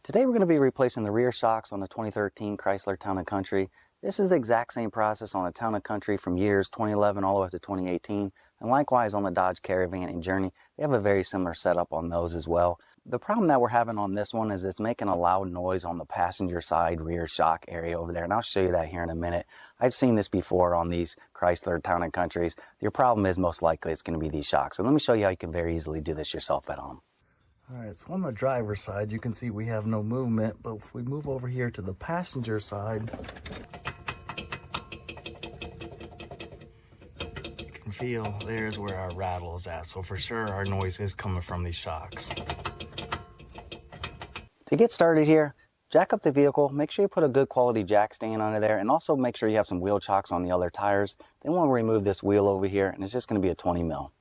Today we're going to be replacing the rear shocks on the 2013 Chrysler Town and Country. This is the exact same process on the Town and Country from years 2011 all the way up to 2018. And likewise on the Dodge Caravan and Journey, they have a very similar setup on those as well. The problem that we're having on this one is it's making a loud noise on the passenger side rear shock area over there. And I'll show you that here in a minute. I've seen this before on these Chrysler Town and Countries. Your problem is most likely it's going to be these shocks. So let me show you how you can very easily do this yourself at home. Alright, so on the driver's side, you can see we have no movement, but if we move over here to the passenger side, you can feel there's where our rattle is at. So for sure, our noise is coming from these shocks. To get started here, jack up the vehicle, make sure you put a good quality jack stand under there, and also make sure you have some wheel chocks on the other tires. Then we'll remove this wheel over here, and it's just going to be a 20 mil.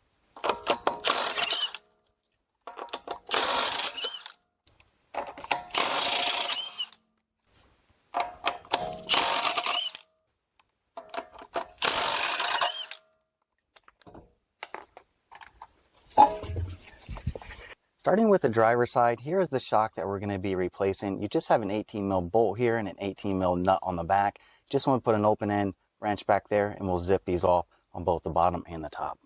Starting with the driver's side, here's the shock that we're going to be replacing. You just have an 18 mil bolt here and an 18 mil nut on the back. Just want to put an open end wrench back there and we'll zip these off on both the bottom and the top.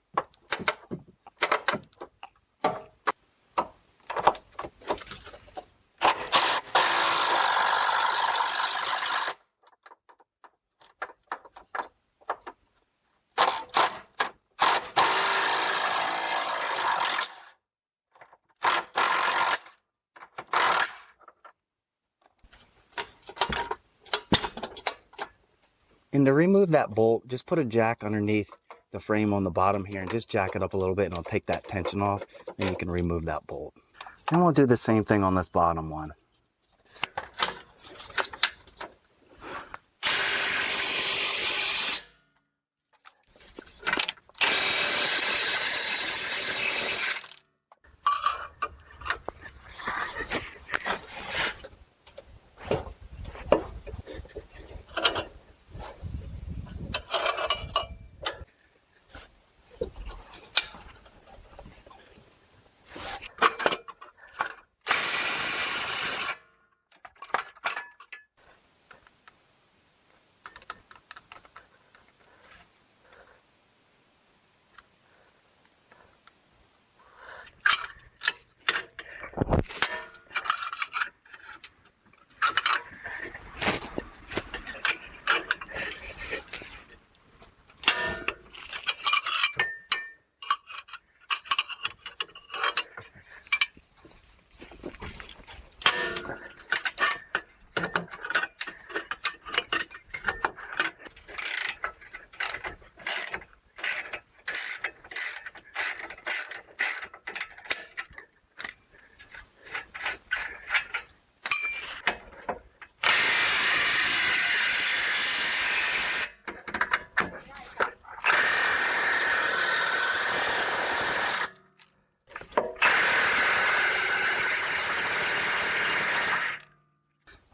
And to remove that bolt, just put a jack underneath the frame on the bottom here and just jack it up a little bit and it'll take that tension off. Then you can remove that bolt. Then we'll do the same thing on this bottom one.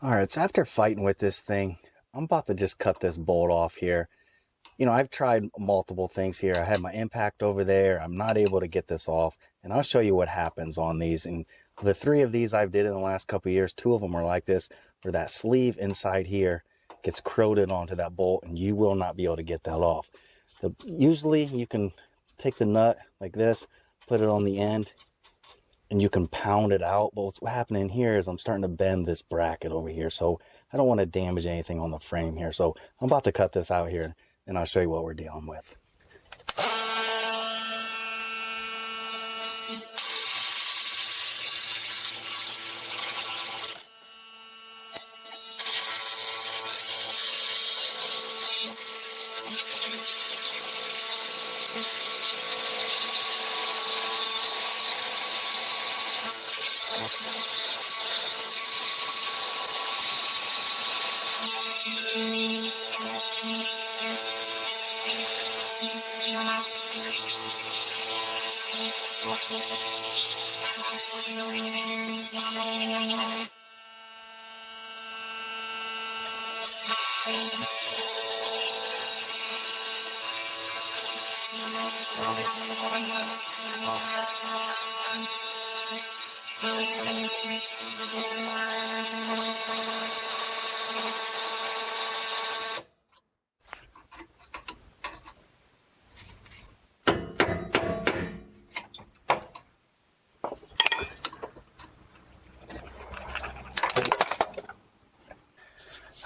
Alright, so after fighting with this thing, I'm about to just cut this bolt off here. You know, I've tried multiple things here. I had my impact over there. I'm not able to get this off. And I'll show you what happens on these. And the 3 of these I've did in the last couple of years, 2 of them are like this, where that sleeve inside here gets corroded onto that bolt and you will not be able to get that off. Usually you can take the nut like this, put it on the end, and you can pound it out. But what's happening here is I'm starting to bend this bracket over here. So I don't want to damage anything on the frame here. So I'm about to cut this out here and I'll show you what we're dealing with.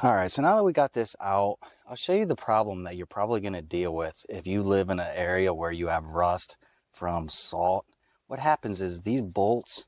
All right, so now that we got this out, I'll show you the problem that you're probably going to deal with if you live in an area where you have rust from salt. What happens is these bolts,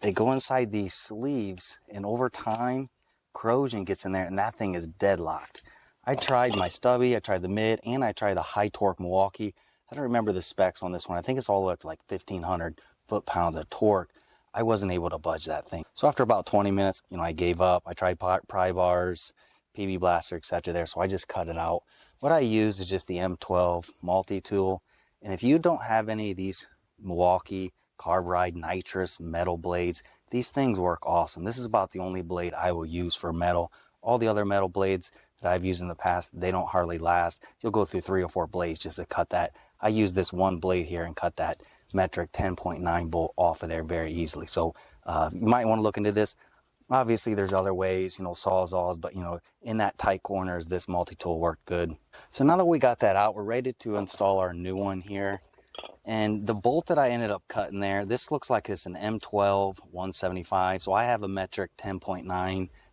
they go inside these sleeves, and over time, corrosion gets in there, and that thing is deadlocked. I tried my stubby, I tried the mid, and I tried the high torque Milwaukee. I don't remember the specs on this one. I think it's all the way up to like 1,500 foot-pounds of torque. I wasn't able to budge that thing. So after about 20 minutes, I gave up. I tried pry bars, PB blaster, etc. there, so I just cut it out. What I use is just the M12 Mult-Tool. And if you don't have any of these Milwaukee carburized nitrous metal blades, these things work awesome. This is about the only blade I will use for metal. All the other metal blades that I've used in the past, they don't hardly last. You'll go through 3 or 4 blades just to cut that. I use this one blade here and cut that metric 10.9 bolt off of there very easily. So you might want to look into this. Obviously there's other ways, sawzalls, but in that tight corners, this Mult-Tool worked good. So now that we got that out, we're ready to install our new one here. And the bolt that I ended up cutting there, this looks like it's an M12 175. So I have a metric 10.9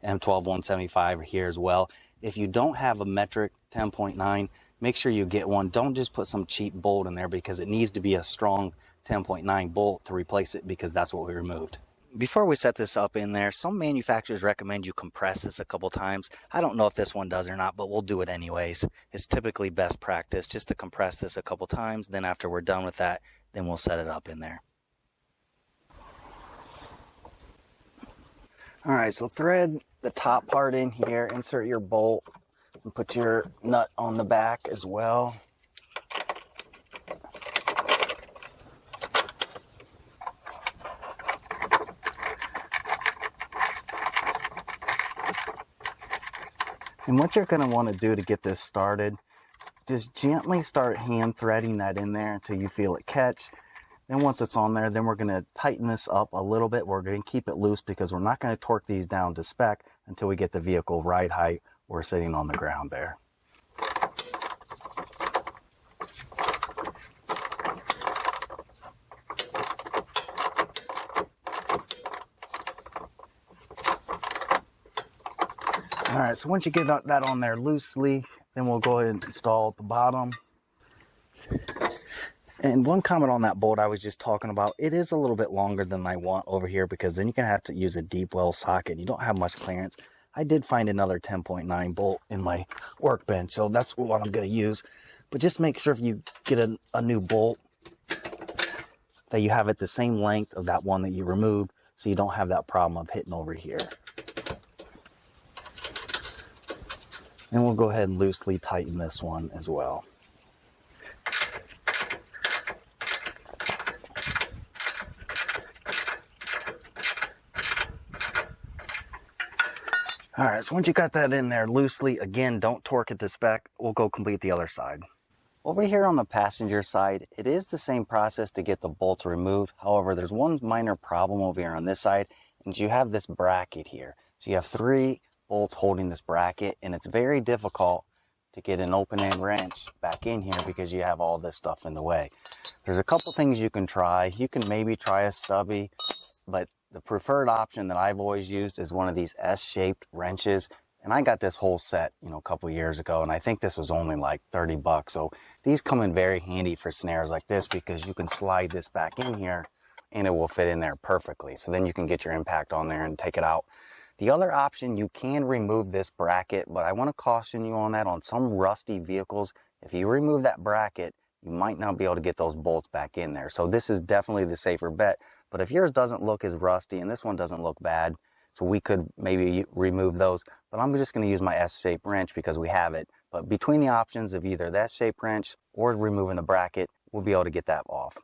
M12 175 here as well. If you don't have a metric 10.9, make sure you get one. Don't just put some cheap bolt in there, because it needs to be a strong 10.9 bolt to replace it, because that's what we removed. Before we set this up in there, some manufacturers recommend you compress this a couple times. I don't know if this one does or not, but we'll do it anyways. It's typically best practice just to compress this a couple times. Then after we're done with that, then we'll set it up in there. All right, so thread the top part in here, insert your bolt, and put your nut on the back as well. And what you're going to want to do to get this started, just gently start hand threading that in there until you feel it catch. Then once it's on there, then we're going to tighten this up a little bit. We're going to keep it loose because we're not going to torque these down to spec until we get the vehicle ride height or sitting on the ground there. All right, so once you get that on there loosely, then we'll go ahead and install at the bottom. And one comment on that bolt I was just talking about, it is a little bit longer than I want over here, because then you're going to have to use a deep well socket. You don't have much clearance. I did find another 10.9 bolt in my workbench, so that's what I'm going to use. But just make sure if you get a new bolt that you have it the same length of that one that you removed, so you don't have that problem of hitting over here. And we'll go ahead and loosely tighten this one as well. All right, so once you got that in there loosely, again, don't torque it to spec. We'll go complete the other side. Over here on the passenger side, it is the same process to get the bolts removed. However, there's one minor problem over here on this side, and you have this bracket here. So you have 3 bolts holding this bracket, and it's very difficult to get an open end wrench back in here because you have all this stuff in the way. There's a couple things you can try. You can maybe try a stubby, but the preferred option that I've always used is one of these S-shaped wrenches. And I got this whole set, a couple years ago, and I think this was only like 30 bucks. So these come in very handy for snares like this, because you can slide this back in here and it will fit in there perfectly. So then you can get your impact on there and take it out. The other option, you can remove this bracket, but I want to caution you on that. On some rusty vehicles, if you remove that bracket, you might not be able to get those bolts back in there. So this is definitely the safer bet. But if yours doesn't look as rusty and this one doesn't look bad, so we could maybe remove those. But I'm just going to use my S-shaped wrench because we have it. But between the options of either the S-shaped wrench or removing the bracket, we'll be able to get that off.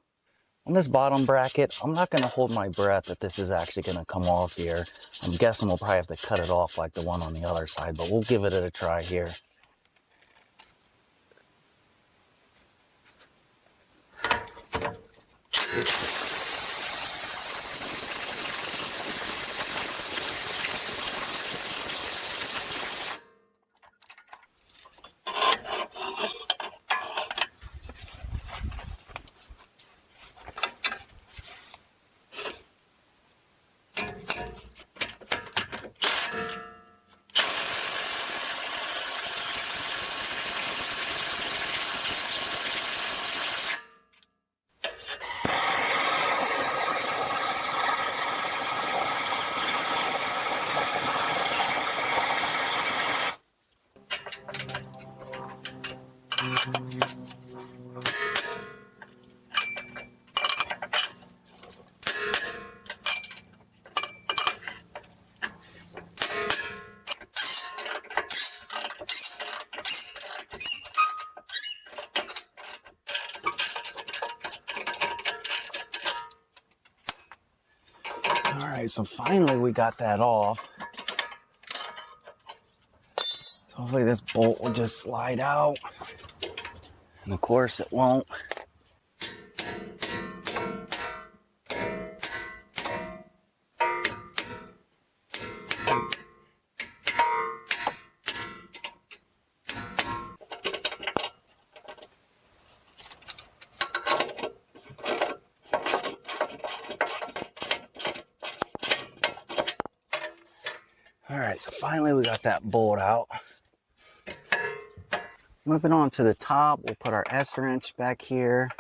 On this bottom bracket, I'm not going to hold my breath that this is actually going to come off here. I'm guessing we'll probably have to cut it off like the one on the other side, but we'll give it a try here. right, so finally we got that off. So hopefully this bolt will just slide out. And of course it won't. All right, so finally we got that bolt out. Moving on to the top, we'll put our S-wrench back here.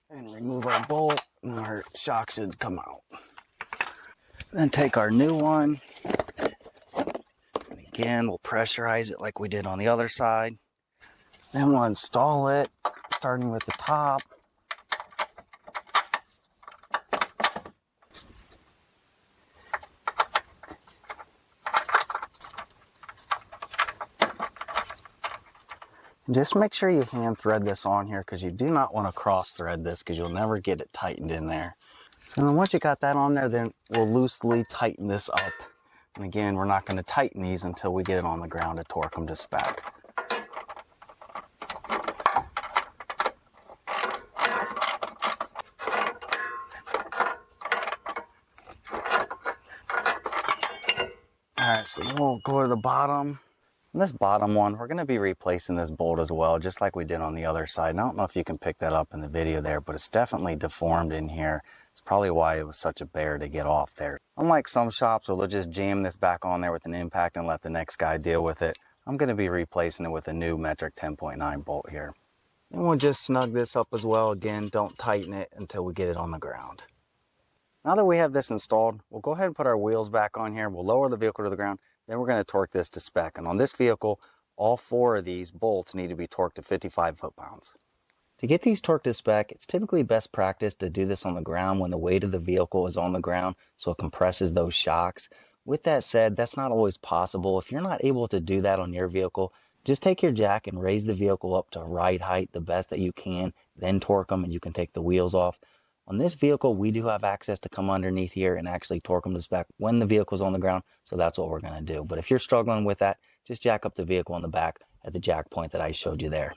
And remove our bolt, and our shock should come out. Then take our new one. And again, we'll pressurize it like we did on the other side. Then we'll install it, starting with the top. And just make sure you hand thread this on here, because you do not want to cross thread this, because you'll never get it tightened in there. So then once you got that on there, then we'll loosely tighten this up. And again, we're not going to tighten these until we get it on the ground to torque them to spec. Alright, so then we'll go to the bottom. And this bottom one, we're going to be replacing this bolt as well, just like we did on the other side. And I don't know if you can pick that up in the video there, but it's definitely deformed in here. It's probably why it was such a bear to get off there. Unlike some shops where they'll just jam this back on there with an impact and let the next guy deal with it, I'm going to be replacing it with a new metric 10.9 bolt here. And we'll just snug this up as well. Again, don't tighten it until we get it on the ground. Now that we have this installed, we'll go ahead and put our wheels back on here. We'll lower the vehicle to the ground. Then we're going to torque this to spec. And on this vehicle, all 4 of these bolts need to be torqued to 55 foot-pounds. To get these torqued to spec, it's typically best practice to do this on the ground when the weight of the vehicle is on the ground, so it compresses those shocks. With that said, that's not always possible. If you're not able to do that on your vehicle, just take your jack and raise the vehicle up to ride height the best that you can, then torque them and you can take the wheels off. On this vehicle, we do have access to come underneath here and actually torque them to spec when the vehicle's on the ground, so that's what we're going to do. But if you're struggling with that, just jack up the vehicle in the back at the jack point that I showed you there.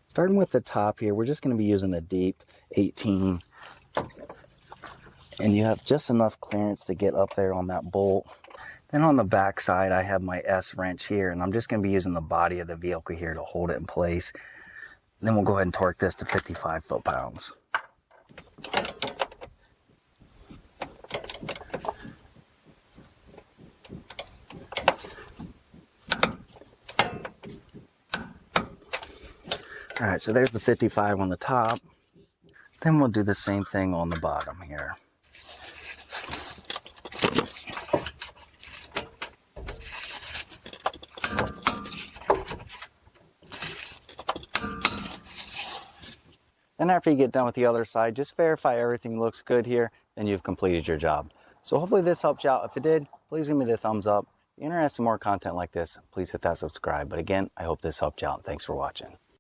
Starting with the top here, we're just going to be using a deep 18. And you have just enough clearance to get up there on that bolt. Then on the back side, I have my S wrench here, and I'm just going to be using the body of the vehicle here to hold it in place. Then we'll go ahead and torque this to 55 foot-pounds. All right, so there's the 55 on the top. Then we'll do the same thing on the bottom here. Then after you get done with the other side, just verify everything looks good here, then you've completed your job. So hopefully this helped you out. If it did, please give me the thumbs up. If you're interested in more content like this, please hit that subscribe. But again, I hope this helped you out. Thanks for watching.